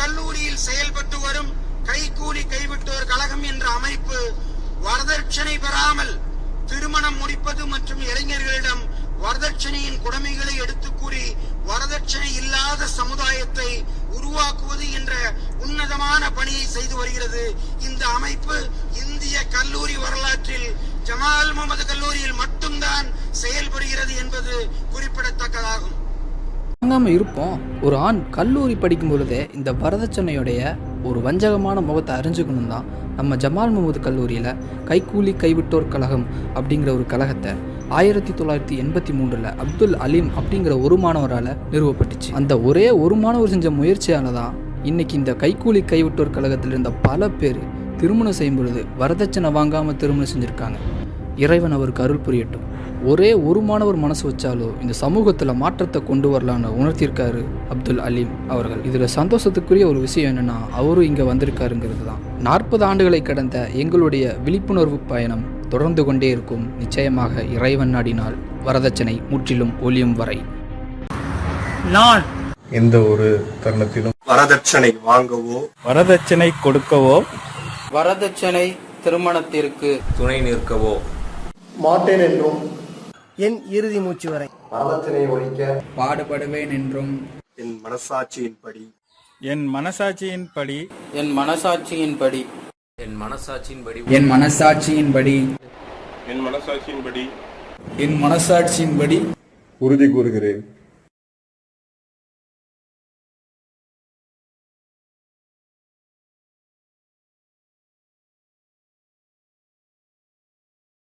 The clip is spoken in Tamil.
கல்லூரியில் செயல்பட்டு வரும் கைகூலி கைவிட்டோர் கழகம் என்ற அமைப்பு வரதட்சணை பெறாமல் திருமணம் முடிப்பது மற்றும் இளைஞர்களிடம் வரதட்சணையின் கொடுமைகளை எடுத்து கூறி வரதட்சணை இல்லாத சமுதாயத்தை உருவாக்குவது என்ற உன்னதமான பணியை செய்து வருகிறது. இந்த அமைப்பு இந்திய கல்லூரி வரலாற்றில் ஜமால் முகமது கல்லூரியில் மட்டும்தான் செயல்படுகிறது என்பது குறிப்பிடத்தக்கதாகும். வாங்காம இருப்போம். ஒரு ஆண் கல்லூரி படிக்கும் பொழுதே இந்த வரதட்சணையுடைய ஒரு வஞ்சகமான முகத்தை அறிஞ்சுக்கணும் தான் நம்ம ஜமால் முகமது கல்லூரியில் கைகூலி கைவிட்டோர் கழகம் அப்படிங்கிற ஒரு கழகத்தை 1983 அப்துல் அலீம் அப்படிங்கிற ஒரு மாணவரால் நிறுவப்பட்டுச்சு. அந்த ஒரே ஒரு மாணவர் செஞ்ச முயற்சியால் தான் இன்னைக்கு இந்த கைகூலி கைவிட்டோர் கழகத்தில் இருந்த பல பேர் திருமணம் செய்யும் பொழுது வரதட்சணை வாங்காமல் திருமணம் செஞ்சுருக்காங்க. இறைவன் அவருக்கு அருள் புரியட்டும். ஒரே ஒரு மாணவர் மனசு வச்சாலும் இந்த சமூகத்தில் மாற்றத்தை கொண்டு வரலான்னு உணர்த்தியிருக்காரு அப்துல் அலீம் அவர்கள். இதில் சந்தோஷத்துக்குரிய ஒரு விஷயம் என்னென்னா அவரும் இங்கே வந்திருக்காருங்கிறது தான். 40 ஆண்டுகளை கடந்த எங்களுடைய விழிப்புணர்வு பயணம் தொடர்ந்து கொண்டே இருக்கும். நிச்சயமாக இறைவன் நாடினால் வரதட்சணை முற்றிலும் ஒழியும் வரை நான் எந்த ஒரு தருணத்திலும் வரதட்சணை வாங்கவோ வரதட்சணை கொடுக்கவோ வரதட்சணை திருமணத்திற்கு துணை நிற்கவோ மாட்டேன் என்றும் என் இறுதி மூச்சு வரை வரதட்சணை ஒழிக்க பாடுபடுவேன் என்றும் என் மனசாட்சியின்படி என் மனசாட்சியின்படி என் மனசாட்சியின்படி என் மனசாட்சியின்படி என் மனசாட்சியின்படி என் மனசாட்சியின்படி என் மனசாட்சியின்படி உறுதி கூறுகிறேன்.